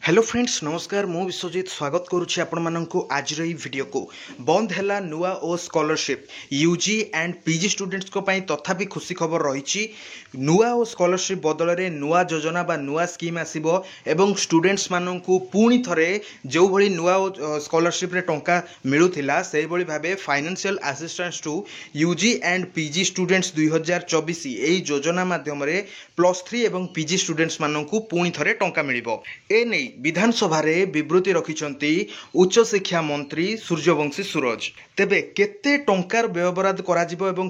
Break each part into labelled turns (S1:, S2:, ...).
S1: Hello friends नमस्कार मु विश्वजीत स्वागत करुच्ची आपण मानक आज वीडियो को बंद है नुआ और scholarship UG and PG students को पाई तथापि खुशी खबर रही नुआ और स्कॉलरशिप बदल में नुआ योजना बा नुआ स्कीम आसीबो एवं स्टूडेंट्स माननकु पुणी थरे जो भली नुआ स्कॉलरशिप रे टंका मिलुथिला सेही भली भाबे financial assistance to UG and PG students 2024 एही योजना माध्यम रे +3 एवं पीजी स्टूडेंट्स माननकु पुणी थरे टंका मिलिबो ए नै विधानसभा विवृत्ति रखिंट उच्च शिक्षा मंत्री सूर्यवंशी सूरज तेबे केते टंकार व्ययबराद करा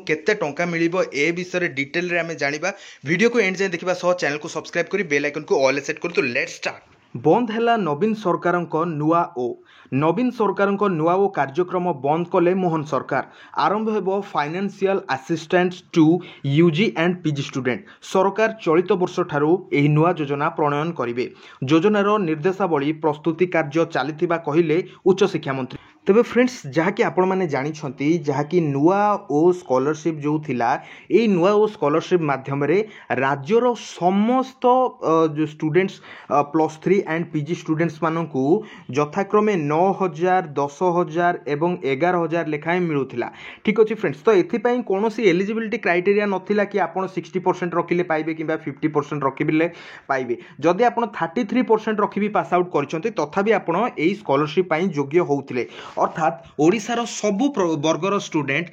S1: केते टंका मिलिबो ए विषय डिटेल रे आमे जानिबा वीडियो को एंड जाए देखिबा सह चैनल को सब्सक्राइब करी बेल आइकन को ऑल सेट कर तो लेट्स स्टार्ट। बंद है नवीन सरकार नुआ ओ नवीन सरकार नुआ ओ कार्यक्रम बंद कले मोहन सरकार आरंभ हेबो financial assistance to UG and PG student सरकार चलित वर्ष ठारू एही नुआ योजना प्रणयन करिवे। योजनार निर्देशावली प्रस्तुति कार्य चलीथिबा कहिले उच्च शिक्षा मंत्री। तेबे फ्रेंड्स जहाँकि आपण मैंने जानी जहाँकि नुआ ओ स्कॉलरशिप जो थिला ए नुआ ओ स्कॉलरशिप माध्यम रे राज्यर समस्त जो स्टूडेंट्स +3 एंड पीजी स्टूडेंट्स मानकु यथाक्रमे 9,000 10,000 एवं 11,000 लेखाएं मिलूला। ठीक अच्छे फ्रेंड्स तो एथिपाई कौन एलिजिबिलिटी क्राइटेरिया नथिला कि आपन 60% रखिले पाइबे कि 50% रखिले पाइबे। जदि आपन 33% रखी भी पास आउट करछन्ते तथापि आपन एई स्कॉलरशिप पाई योग्य होउथिले। अर्थात ओडिशार सबु वर्गर स्टूडेंट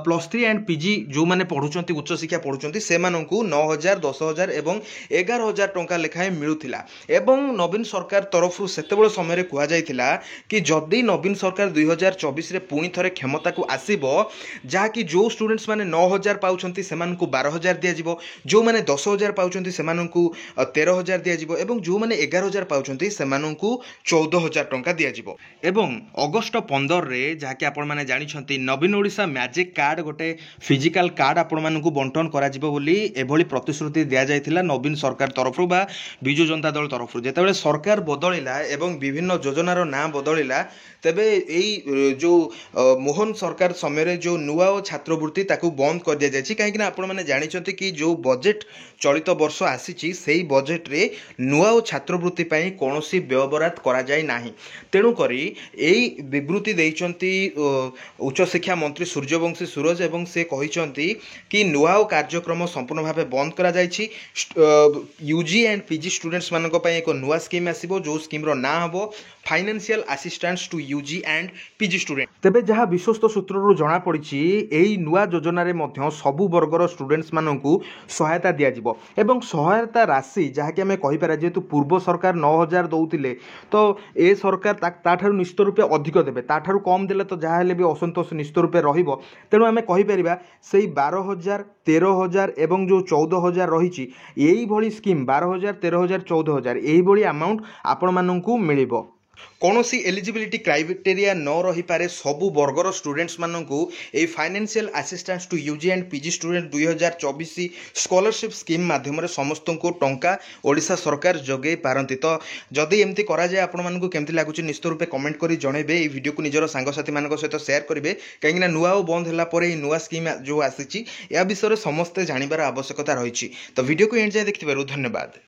S1: +3 एंड पीजी जो माने पढ़ुचंती उच्च शिक्षा पढ़ुचंती से माननकु 9,000 10,000 एवं 11,000 टंका लेखाएं मिलूला। एवं नवीन सरकार तरफ सेतेबेले समय कह जाइथिला कि जदि नवीन सरकार 2024 रे पुणी थरे क्षमता को आसीबो जहाँकि जो स्टूडेंट्स माने 9,000 पाउछंती सेमानकु 12,000 दिया जिवो, जो माने 10,000 पाउछंती सेमानकु 13,000 दिया जिवो एवं जो माने 11,000 पाउछंती सेमानकु 14,000 टंका दिया जिवो। एवं अगस्त 15 रे जहाँकि आपण माने जानिछंती नवीन ओडिशा मैजिक कार्ड गोटे फिजिकल कार्ड आपण मानकु बंटन करा जिवो बोली एभली प्रतिश्रुति दिया जाइथिला नवीन सरकार तरफ बा बिजु जनता दल तरफ। जेतेबेले सरकार बदलिला एवं विभिन्न योजनार ना बदलिला तेबे एई जो मोहन सरकार समय जो नुआ और छात्रवृत्ति ताकू बंद कर दिया जायछि काहेकि ना आपण माने जानिछंती कि जो बजेट चलित वर्ष आसीछि सेही बजेट रे नुआ और छात्रवृत्ति पई कोनोसी व्ययबराद करा जाय नाही। तेणु करी एई विवृत्ति देइछंती उच्च शिक्षा मंत्री सूर्यवंशी सूरज एवं से कहिछंती कि नुआ और कार्यक्रम संपूर्ण भावे बंद करा जायछि। यूजी एंड पीजी स्टूडेंट्स मानक पई एक नुआ स्कीम आसीबो जो स्कीम रो ना हबो financial assistance to UG and PG student. तेबे जहाँ विश्वस्त सूत्रରୁ जणा पड़िछि एई नुआ योजना रे मध्य सबु वर्गर स्टूडेंट्स मानकु सहायता दिया जिवो एवं सहायता राशि जहाँ कि आमे कहि पारा जेतु पूर्व सरकार 9,000 दउतिले तो ए सरकार ताठारु निश्चित रूपे अधिक देबे, ताठारु कम देले तो जहाँ हेले भी असंतोष निश्चित रूपे रहिबो। तेणु आमे कहि परिबा सेई 12,000 13,000 एवं जो 14,000 रहिछि एई भली स्कीम 12,000 13,000 14,000 एई भली अमाउंट आपण मानकु मिलिबो। कौनसी एलिजिबिलिटी क्राइटेरिया न रही पारे सबु वर्गर स्टूडेंट्स मानकु ए financial assistance to UG and PG student 2024 scholarship scheme माध्यम रे समस्त को टंका ओडिशा सरकार जगे पारंती। तो जदि एमती करा जाय आपण मानकु केमती लागुची निश्चित रूपे कमेंट करी जणेबे। ए वीडियो को निजर सांगसाथी मानक सहित शेयर करिवे काहेकि ना नुआ बंद हला परे ए नुआ स्कीम जो आसीची या विषय रे समस्त जानिबार आवश्यकता रहिछि। तो वीडियो को एंड जाय देखिथिबारु धन्यवाद।